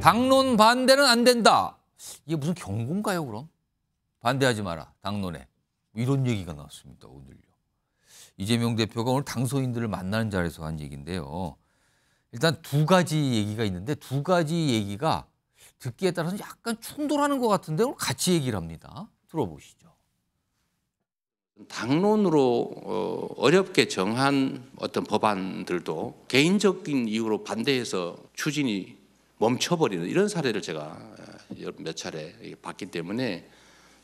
당론 반대는 안 된다. 이게 무슨 경고인가요, 그럼? 반대하지 마라, 당론에. 이런 얘기가 나왔습니다, 오늘요. 이재명 대표가 오늘 당선인들을 만나는 자리에서 한 얘기인데요. 일단 두 가지 얘기가 있는데 두 가지 얘기가 듣기에 따라서 약간 충돌하는 것 같은데 오늘 같이 얘기를 합니다. 들어보시죠. 당론으로 어렵게 정한 어떤 법안들도 개인적인 이유로 반대해서 추진이 멈춰버리는 이런 사례를 제가 몇 차례 봤기 때문에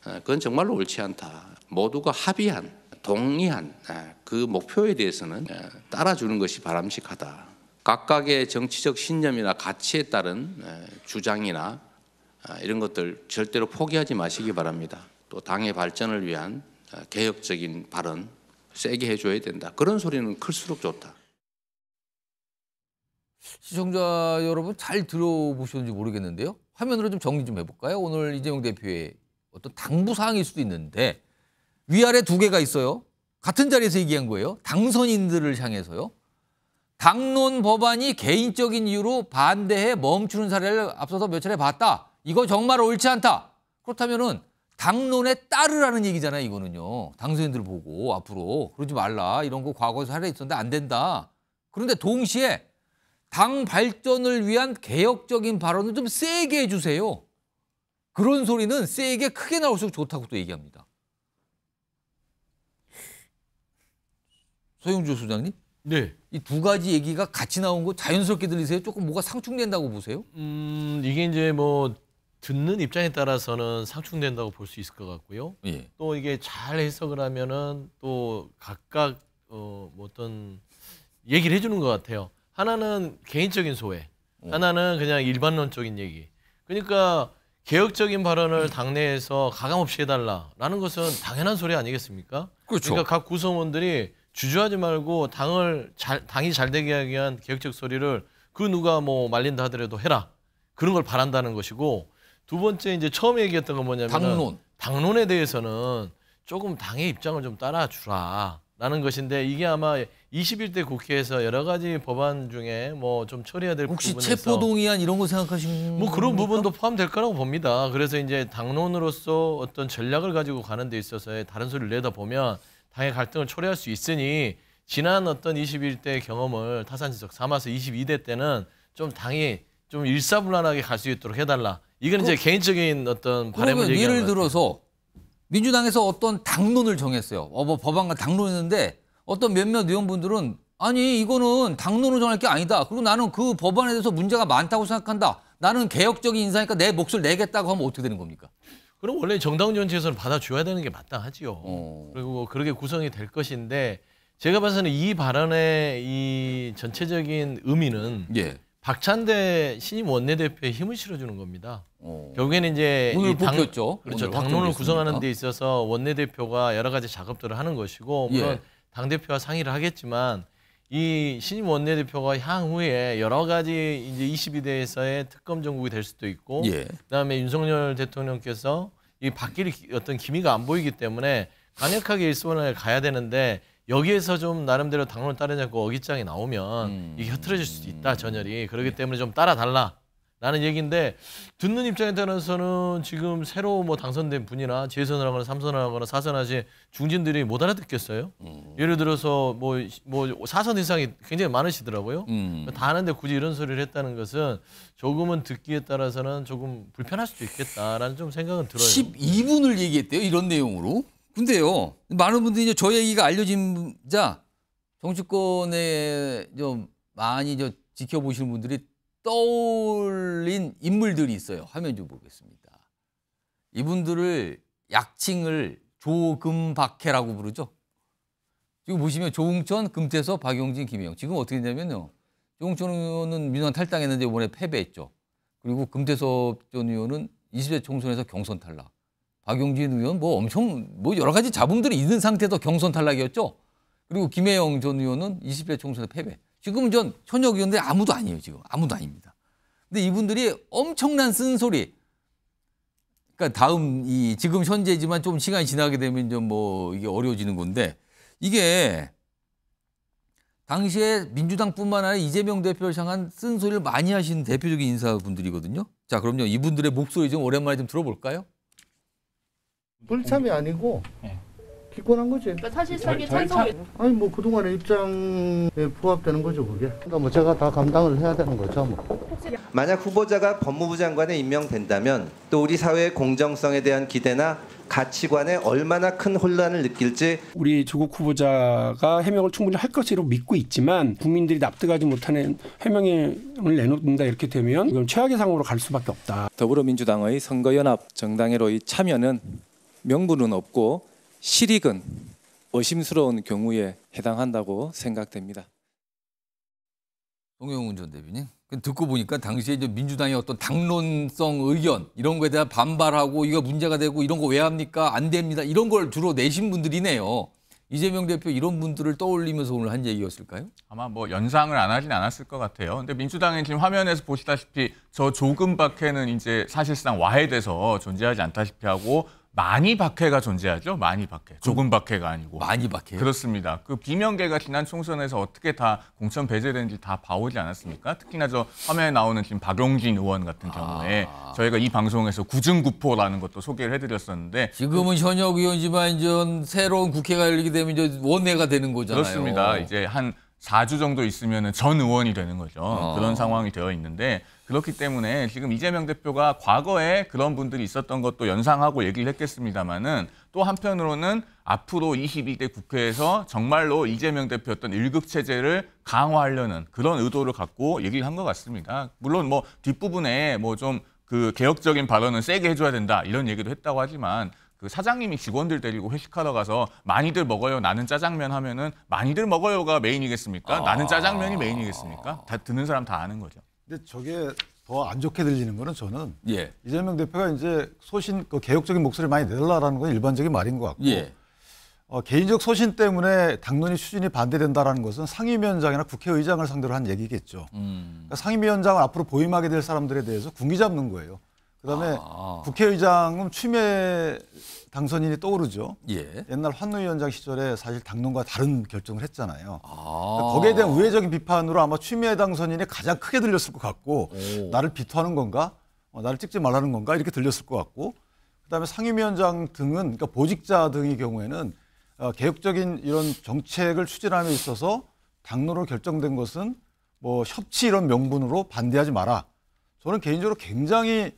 그건 정말로 옳지 않다. 모두가 합의한, 동의한 그 목표에 대해서는 따라주는 것이 바람직하다. 각각의 정치적 신념이나 가치에 따른 주장이나 이런 것들 절대로 포기하지 마시기 바랍니다. 또 당의 발전을 위한 개혁적인 발언 세게 해줘야 된다. 그런 소리는 클수록 좋다. 시청자 여러분 잘 들어보셨는지 모르겠는데요. 화면으로 좀 정리 좀 해볼까요? 오늘 이재명 대표의 어떤 당부 사항일 수도 있는데 위아래 두 개가 있어요. 같은 자리에서 얘기한 거예요. 당선인들을 향해서요. 당론 법안이 개인적인 이유로 반대해 멈추는 사례를 앞서서 몇 차례 봤다. 이거 정말 옳지 않다. 그렇다면은 당론에 따르라는 얘기잖아요, 이거는요. 당선인들 보고 앞으로 그러지 말라. 이런 거 과거에 사례 있었는데 안 된다. 그런데 동시에 당 발전을 위한 개혁적인 발언을 좀 세게 해주세요. 그런 소리는 세게 크게 나올수록 좋다고 또 얘기합니다. 서영주 소장님? 네. 이 두 가지 얘기가 같이 나온 거 자연스럽게 들리세요? 조금 뭐가 상충된다고 보세요? 이게 이제 뭐 듣는 입장에 따라서는 상충된다고 볼 수 있을 것 같고요. 예. 또 이게 잘 해석을 하면은 또 각각 뭐 어떤 얘기를 해주는 것 같아요. 하나는 개인적인 소회, 하나는 그냥 일반론적인 얘기. 그러니까 개혁적인 발언을 당내에서 가감없이 해달라라는 것은 당연한 소리 아니겠습니까? 그렇죠. 그러니까 각 구성원들이 주저하지 말고 당이 잘 되게 하기 위한 개혁적 소리를 그 누가 뭐 말린다 하더라도 해라. 그런 걸 바란다는 것이고, 두 번째 이제 처음에 얘기했던 건 뭐냐면 당론에 대해서는 조금 당의 입장을 좀 따라주라라는 것인데, 이게 아마 21대 국회에서 여러 가지 법안 중에 뭐 좀 처리해야 될 혹시 부분에서 체포동의안 이런 거 생각하신 뭐 그런 겁니까? 부분도 포함될 거라고 봅니다. 그래서 이제 당론으로서 어떤 전략을 가지고 가는 데 있어서의 다른 소리를 내다보면 당의 갈등을 초래할 수 있으니, 지난 어떤 21대 경험을 타산지석 삼아서 22대 때는 좀 당이 좀 일사불란하게 갈 수 있도록 해달라. 이건 이제 개인적인 어떤 바람을 얘기하는 예를 들어서 민주당에서 어떤 당론을 정했어요. 뭐 법안과 당론이었는데 어떤 몇몇 의원분들은 아니 이거는 당론을 정할 게 아니다. 그리고 나는 그 법안에 대해서 문제가 많다고 생각한다. 나는 개혁적인 인사니까 내 몫을 내겠다고 하면 어떻게 되는 겁니까? 그럼 원래 정당 정치에서는 받아줘야 되는 게 마땅하지요. 그리고 그렇게 구성이 될 것인데, 제가 봐서는 이 발언의 이 전체적인 의미는 박찬대 신임 원내대표에 힘을 실어주는 겁니다. 결국에는 이제 오늘 이 뽑혔죠. 그렇죠. 오늘 당론을 확정됐습니다. 구성하는 데 있어서 원내대표가 여러 가지 작업들을 하는 것이고, 물론 당대표와 상의를 하겠지만, 이 신임 원내대표가 향후에 여러 가지 이제 22대에서의 특검 정국이 될 수도 있고, 그다음에 윤석열 대통령께서 이 바뀔 어떤 기미가 안 보이기 때문에 강력하게 일선을 가야 되는데, 여기에서 좀 나름대로 당론을 따르냐고 어깃장이 나오면 이게 흐트러질 수도 있다, 전열이. 그렇기 때문에 좀 따라달라라는 얘기인데, 듣는 입장에 따라서는 지금 새로 뭐 당선된 분이나 재선을 하거나 삼선을 하거나 사선하신 중진들이 못 알아듣겠어요. 예를 들어서 뭐 4선 이상이 굉장히 많으시더라고요. 다 아는데 굳이 이런 소리를 했다는 것은 조금은 듣기에 따라서는 조금 불편할 수도 있겠다라는 좀 생각은 들어요. 12분을 얘기했대요. 이런 내용으로. 근데요, 많은 분들이 이제 저 얘기가 알려진자 정치권에 좀 많이 지켜보시는 분들이 떠올린 인물들이 있어요. 화면 좀 보겠습니다. 이분들을 약칭을 조금박해라고 부르죠. 지금 보시면 조응천, 금태섭, 박용진, 김혜영. 지금 어떻게 되냐면요, 조응천 의원은 민주당 탈당했는데 이번에 패배했죠. 그리고 금태섭 전 의원은 20대 총선에서 경선 탈락. 박용진 의원 뭐 엄청 뭐 여러 가지 잡음들이 있는 상태에서 경선 탈락이었죠. 그리고 김혜영 전 의원은 20대 총선에서 패배. 지금은 현역 의원들이 아무도 아니에요. 지금 아무도 아닙니다. 근데 이분들이 엄청난 쓴소리. 그러니까 다음 지금 현재지만 좀 시간이 지나게 되면 좀 뭐 이게 어려워지는 건데, 이게 당시에 민주당뿐만 아니라 이재명 대표를 향한 쓴소리를 많이 하신 대표적인 인사분들이거든요. 자, 그럼요. 이분들의 목소리 좀 오랜만에 좀 들어볼까요? 불참이 아니고 기권한 거지. 그러니까 사실상의 찬성. 아니 뭐 그동안의 입장에 부합되는 거죠 그게. 그러니까 뭐 제가 다 감당을 해야 되는 거죠 뭐. 만약 후보자가 법무부 장관에 임명된다면 또 우리 사회의 공정성에 대한 기대나 가치관에 얼마나 큰 혼란을 느낄지 우리 조국 후보자가 해명을 충분히 할 것으로 믿고 있지만 국민들이 납득하지 못하는 해명을 내놓는다 이렇게 되면 이건 최악의 상황으로 갈 수밖에 없다. 더불어민주당의 선거연합 정당회로의 참여는 명분은 없고 실익은 의심스러운 경우에 해당한다고 생각됩니다. 송영훈 전 대표님. 듣고 보니까 당시에 이제 민주당의 어떤 당론성 의견 이런 거에 대한 반발하고 이거 문제가 되고 이런 거 왜 합니까? 안 됩니다. 이런 걸 주로 내신 분들이네요. 이재명 대표 이런 분들을 떠올리면서 오늘 한 얘기였을까요? 아마 뭐 연상을 안 하진 않았을 것 같아요. 근데 민주당은 지금 화면에서 보시다시피 저 조금 박해는 이제 사실상 와해돼서 존재하지 않다시피 하고 많이 박해가 존재하죠. 많이 박해. 조금 박해가 아니고. 많이 박해요? 그렇습니다. 그 비명계가 지난 총선에서 어떻게 다 공천 배제되는지 다 봐오지 않았습니까? 특히나 저 화면에 나오는 지금 박용진 의원 같은 경우에 저희가 이 방송에서 구중구포라는 것도 소개를 해드렸었는데 지금은 현역 의원이지만 이제 새로운 국회가 열리게 되면 이제 원내가 되는 거잖아요. 그렇습니다. 이제 한 4주 정도 있으면 전 의원이 되는 거죠. 그런 상황이 되어 있는데 그렇기 때문에 지금 이재명 대표가 과거에 그런 분들이 있었던 것도 연상하고 얘기를 했겠습니다마는 또 한편으로는 앞으로 22대 국회에서 정말로 이재명 대표였던 일극 체제를 강화하려는 그런 의도를 갖고 얘기를 한 것 같습니다. 물론 뭐 뒷부분에 뭐 좀 그 개혁적인 발언은 세게 해줘야 된다 이런 얘기도 했다고 하지만 그 사장님이 직원들 데리고 회식하러 가서 많이들 먹어요. 나는 짜장면 하면은 많이들 먹어요가 메인이겠습니까? 나는 짜장면이 메인이겠습니까? 다 듣는 사람 다 아는 거죠. 근데 저게 더 안 좋게 들리는 거는 저는 예. 이재명 대표가 이제 소신 그 개혁적인 목소리 많이 내달라는 건 일반적인 말인 것 같고 예. 개인적 소신 때문에 당론이 추진이 반대된다라는 것은 상임위원장이나 국회의장을 상대로 한 얘기겠죠. 그러니까 상임위원장을 앞으로 보임하게 될 사람들에 대해서 군기 잡는 거예요. 그다음에 국회의장은 추미애 당선인이 떠오르죠. 예. 옛날 환노위원장 시절에 사실 당론과 다른 결정을 했잖아요. 그러니까 거기에 대한 우회적인 비판으로 아마 추미애 당선인이 가장 크게 들렸을 것 같고 나를 비토하는 건가? 나를 찍지 말라는 건가? 이렇게 들렸을 것 같고 그다음에 상임위원장 등은 그러니까 보직자 등의 경우에는 개혁적인 이런 정책을 추진함에 있어서 당론으로 결정된 것은 뭐 협치 이런 명분으로 반대하지 마라. 저는 개인적으로 굉장히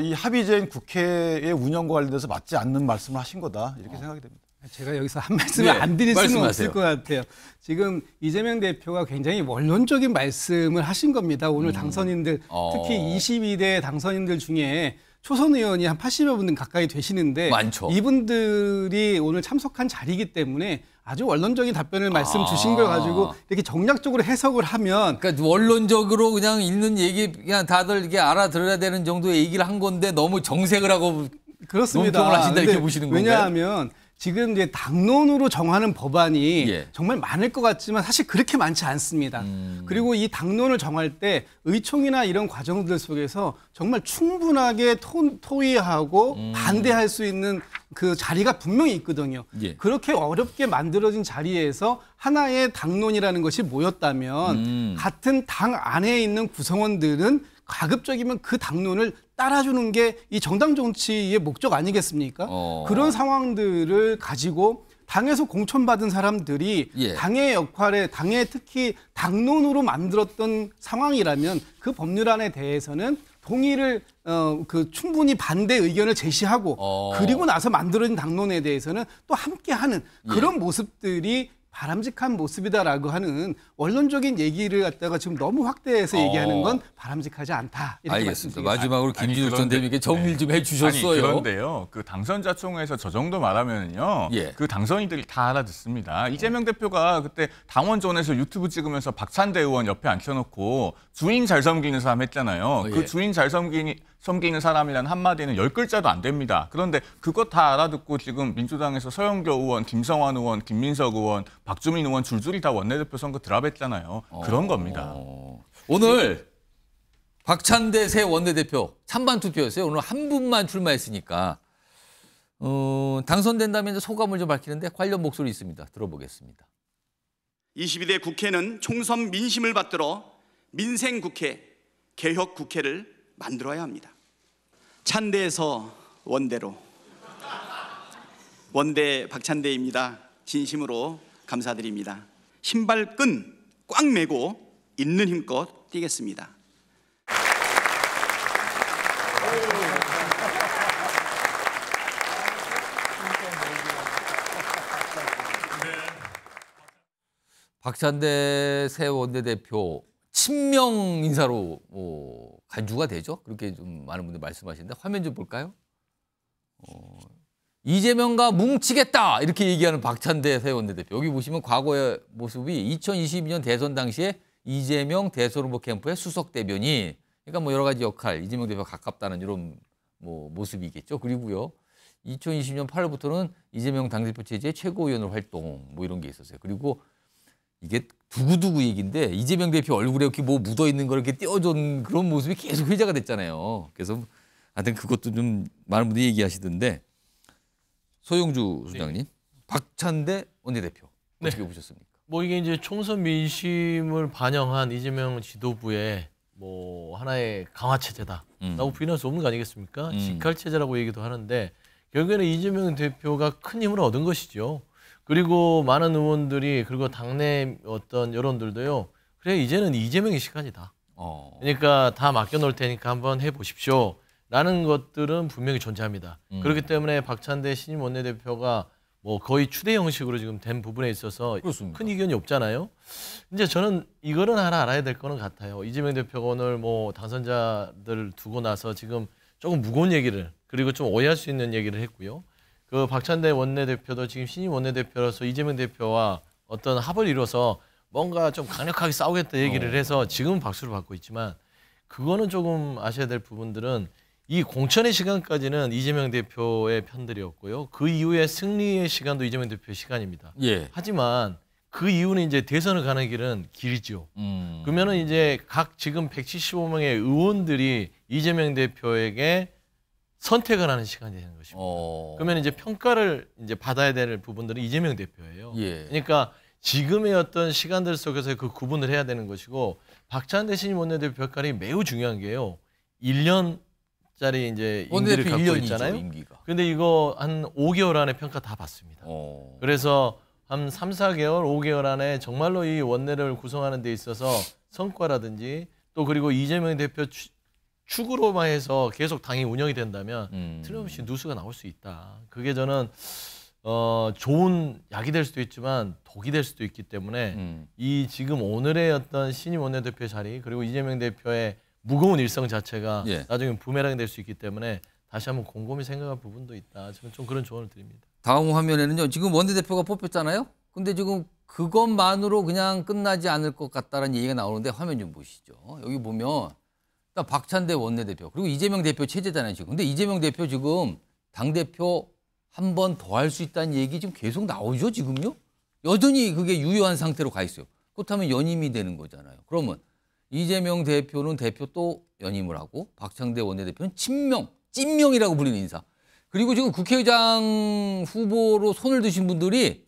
이 합의제인 국회의 운영과 관련돼서 맞지 않는 말씀을 하신 거다 이렇게 생각이 됩니다. 제가 여기서 한 말씀을 안 드릴 수는 없을 것 같아요. 지금 이재명 대표가 굉장히 원론적인 말씀을 하신 겁니다. 오늘 당선인들 특히 22대 당선인들 중에 초선 의원이 한 80여 분 가까이 되시는데 많죠. 이분들이 오늘 참석한 자리이기 때문에 아주 원론적인 답변을 말씀 주신 걸 가지고 이렇게 정략적으로 해석을 하면 그러니까 원론적으로 그냥 읽는 얘기 그냥 다들 이게 알아들어야 되는 정도의 얘기를 한 건데 너무 정색을 하고 그렇습니다. 논평을 하신다 이렇게 보시는 건가요? 왜냐하면 지금 이제 당론으로 정하는 법안이 예. 정말 많을 것 같지만 사실 그렇게 많지 않습니다. 그리고 이 당론을 정할 때 의총이나 이런 과정들 속에서 정말 충분하게 토의하고 반대할 수 있는 그 자리가 분명히 있거든요. 예. 그렇게 어렵게 만들어진 자리에서 하나의 당론이라는 것이 모였다면 같은 당 안에 있는 구성원들은 가급적이면 그 당론을 따라주는 게 이 정당 정치의 목적 아니겠습니까? 그런 상황들을 가지고 당에서 공천받은 사람들이 예. 당의 역할에 당의 특히 당론으로 만들었던 상황이라면 그 법률안에 대해서는 동의를 그 충분히 반대 의견을 제시하고 그리고 나서 만들어진 당론에 대해서는 또 함께하는 그런 모습들이 바람직한 모습이다라고 하는 원론적인 얘기를 갖다가 지금 너무 확대해서 얘기하는 건 바람직하지 않다. 이렇게 알겠습니다. 말씀드리겠습니다. 마지막으로 김진욱 전 대표님께 정리를 좀 해주셨어요. 아니, 그런데요. 그 당선자 총회에서 저 정도 말하면요. 예. 그 당선인들이 다 알아듣습니다. 이재명 대표가 그때 당원존에서 유튜브 찍으면서 박찬대 의원 옆에 앉혀놓고 주인 잘 섬기는 사람 했잖아요. 예. 그 주인 잘 섬기는 사람이라는 한마디는 10글자도 안 됩니다. 그런데 그거 다 알아듣고 지금 민주당에서 서영교 의원, 김성환 의원, 김민석 의원, 박주민 의원 줄줄이 다 원내대표 선거 드랍했잖아요. 그런 겁니다. 오늘 박찬대 새 원내대표 찬반 투표였어요. 오늘 한 분만 출마했으니까 당선된다면 이제 소감을 좀 밝히는데 관련 목소리 있습니다. 들어보겠습니다. 22대 국회는 총선 민심을 받들어 민생국회, 개혁국회를 만들어야 합니다. 찬대에서 원대로. 원대 박찬대입니다. 진심으로 감사드립니다. 신발끈 꽉 매고 있는 힘껏 뛰겠습니다. 박찬대 새 원내대표 친명 인사로 간주가 되죠. 그렇게 좀 많은 분들 말씀하시는데 화면 좀 볼까요? 이재명과 뭉치겠다 이렇게 얘기하는 박찬대 새 원내대표. 여기 보시면 과거의 모습이 2022년 대선 당시에 이재명 대선 후보 캠프의 수석 대변인. 그러니까 뭐 여러 가지 역할, 이재명 대표가 가깝다는 이런 뭐 모습이겠죠. 그리고요. 2020년 8월부터는 이재명 당대표 체제의 최고위원으로 활동 뭐 이런 게 있었어요. 그리고 이게 두고두고 얘기인데 이재명 대표 얼굴에 이렇게 뭐 묻어 있는 걸 이렇게 띄워준 그런 모습이 계속 회자가 됐잖아요. 그래서 하여튼 그것도 좀 많은 분들이 얘기하시던데 소영주 소장님, 박찬대 원내대표 어떻게 보셨습니까? 뭐 이게 이제 총선 민심을 반영한 이재명 지도부의 뭐 하나의 강화 체제다라고 부인할 수 없는 거 아니겠습니까? 직할 체제라고 얘기도 하는데 결국에는 이재명 대표가 큰 힘을 얻은 것이죠. 그리고 많은 의원들이 그리고 당내 어떤 여론들도요. 그래 이제는 이재명의 시간이다. 그러니까 다 맡겨놓을 테니까 한번 해보십시오. 라는 것들은 분명히 존재합니다. 그렇기 때문에 박찬대 신임 원내대표가 뭐 거의 추대 형식으로 지금 된 부분에 있어서 그렇습니다. 큰 이견이 없잖아요. 이제 저는 이거는 하나 알아야 될 거는 같아요. 이재명 대표가 오늘 뭐 당선자들 두고 나서 지금 조금 무거운 얘기를 그리고 좀 오해할 수 있는 얘기를 했고요. 그 박찬대 원내대표도 지금 신임 원내대표로서 이재명 대표와 어떤 합을 이뤄서 뭔가 좀 강력하게 싸우겠다 얘기를 해서 지금은 박수를 받고 있지만 그거는 조금 아셔야 될 부분들은 이 공천의 시간까지는 이재명 대표의 편들이었고요. 그 이후에 승리의 시간도 이재명 대표의 시간입니다. 예. 하지만 그 이후는 이제 대선을 가는 길은 길죠. 그러면은 이제 각 지금 175명의 의원들이 이재명 대표에게 선택을 하는 시간이 되는 것입니다. 그러면 이제 평가를 이제 받아야 될 부분들은 이재명 대표예요. 예. 그러니까 지금의 어떤 시간들 속에서 그 구분을 해야 되는 것이고 박찬대 신임 원내대표 역할이 매우 중요한 게요. 1년짜리 이제 임기를 갖고 있잖아요. 그런데 이거 한 5개월 안에 평가 다 받습니다. 그래서 한 3, 4개월, 5개월 안에 정말로 이 원내를 구성하는 데 있어서 성과라든지 또 그리고 이재명 대표 축으로만 해서 계속 당이 운영이 된다면 틀림없이 누수가 나올 수 있다. 그게 저는 좋은 약이 될 수도 있지만 독이 될 수도 있기 때문에 이 지금 오늘의 어떤 신임 원내대표 자리 그리고 이재명 대표의 무거운 일성 자체가 나중에 부메랑이 될 수 있기 때문에 다시 한번 곰곰이 생각할 부분도 있다. 저는 좀 그런 조언을 드립니다. 다음 화면에는요. 지금 원내대표가 뽑혔잖아요. 근데 지금 그것만으로 그냥 끝나지 않을 것 같다는 얘기가 나오는데 화면 좀 보시죠. 여기 보면 박찬대 원내대표 그리고 이재명 대표 체제잖아요 지금. 근데 이재명 대표 지금 당대표 한 번 더 할 수 있다는 얘기 지금 계속 나오죠 지금요. 여전히 그게 유효한 상태로 가 있어요. 그렇다면 연임이 되는 거잖아요. 그러면 이재명 대표는 대표 또 연임을 하고 박찬대 원내대표는 찐명이라고 불리는 인사. 그리고 지금 국회의장 후보로 손을 드신 분들이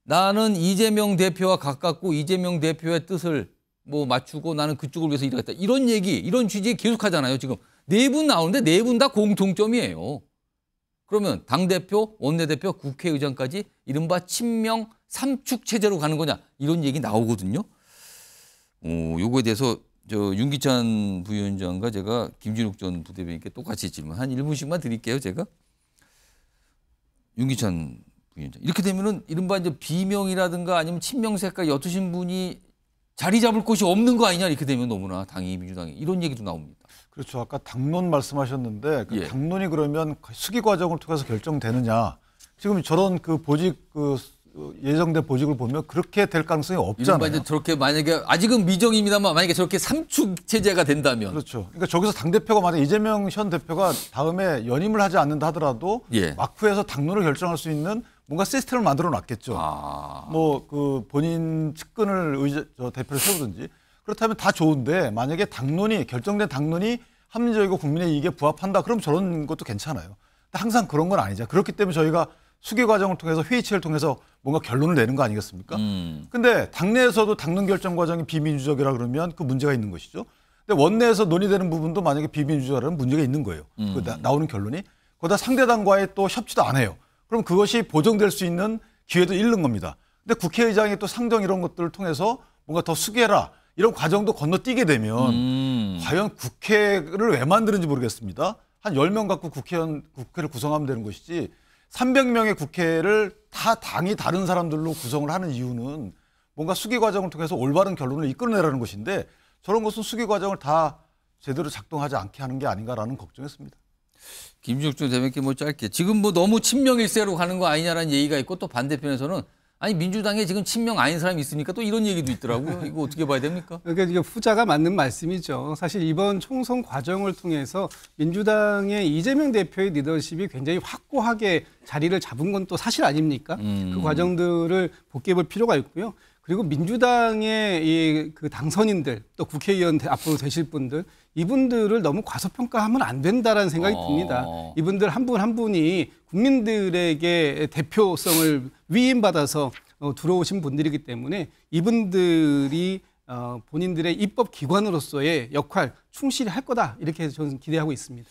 나는 이재명 대표와 가깝고 이재명 대표의 뜻을 뭐 맞추고 나는 그쪽을 위해서 일하겠다. 이런 얘기, 이런 취지 계속 하잖아요. 지금 네 분 나오는데 네 분 다 공통점이에요. 그러면 당대표, 원내대표, 국회의장까지 이른바 친명 삼축 체제로 가는 거냐. 이런 얘기 나오거든요. 요거에 대해서 윤기찬 부위원장과 제가 김진욱 전 부대변인께 똑같이 질문 한 1분씩만 드릴게요. 제가. 윤기찬 부위원장. 이렇게 되면은 이른바 이제 비명이라든가 아니면 친명색깔 옅으신 분이 자리 잡을 곳이 없는 거 아니냐 이렇게 되면 너무나 당이 민주당이 이런 얘기도 나옵니다. 그렇죠. 아까 당론 말씀하셨는데 그 당론이 그러면 수기 과정을 통해서 결정되느냐. 지금 저런 그 보직 예정된 보직을 보면 그렇게 될 가능성이 없잖아요. 이제 저렇게 만약에 아직은 미정입니다만 만약에 저렇게 삼축 체제가 된다면 그렇죠. 그러니까 저기서 당 대표가 만약 이재명 현 대표가 다음에 연임을 하지 않는다 하더라도 막후에서 당론을 결정할 수 있는 뭔가 시스템을 만들어 놨겠죠. 뭐 그 본인 측근을 대표를 세우든지 그렇다면 다 좋은데 만약에 결정된 당론이 합리적이고 국민의 이익에 부합한다 그럼 저런 것도 괜찮아요. 근데 항상 그런 건 아니죠. 그렇기 때문에 저희가 수기 과정을 통해서 회의체를 통해서 뭔가 결론을 내는 거 아니겠습니까? 근데 당내에서도 당론 결정 과정이 비민주적이라 그러면 그 문제가 있는 것이죠. 근데 원내에서 논의되는 부분도 만약에 비민주적이라면 문제가 있는 거예요. 나오는 결론이. 거기다 상대당과의 또 협치도 안 해요. 그럼 그것이 보정될 수 있는 기회도 잃는 겁니다. 근데 국회의장이 또 상정 이런 것들을 통해서 뭔가 더 수기해라 이런 과정도 건너뛰게 되면 과연 국회를 왜 만드는지 모르겠습니다. 한 10명 갖고 국회를 구성하면 되는 것이지 300명의 국회를 다 당이 다른 사람들로 구성을 하는 이유는 뭔가 수기 과정을 통해서 올바른 결론을 이끌어내라는 것인데 저런 것은 수기 과정을 다 제대로 작동하지 않게 하는 게 아닌가라는 걱정했습니다. 김종철 대변인께 뭐 짧게 지금 뭐 너무 친명일세로 가는 거 아니냐라는 얘기가 있고 또 반대편에서는 아니 민주당에 지금 친명 아닌 사람이 있으니까 또 이런 얘기도 있더라고요. 이거 어떻게 봐야 됩니까? 그러니까 이게 후자가 맞는 말씀이죠. 사실 이번 총선 과정을 통해서 민주당의 이재명 대표의 리더십이 굉장히 확고하게 자리를 잡은 건 또 사실 아닙니까? 그 과정들을 복귀해 볼 필요가 있고요. 그리고 민주당의 그 당선인들 또 국회의원 앞으로 되실 분들 이분들을 너무 과소평가하면 안 된다라는 생각이 듭니다. 이분들 한 분 한 분이 국민들에게 대표성을 위임받아서 들어오신 분들이기 때문에 이분들이 본인들의 입법 기관으로서의 역할 충실히 할 거다 이렇게 저는 기대하고 있습니다.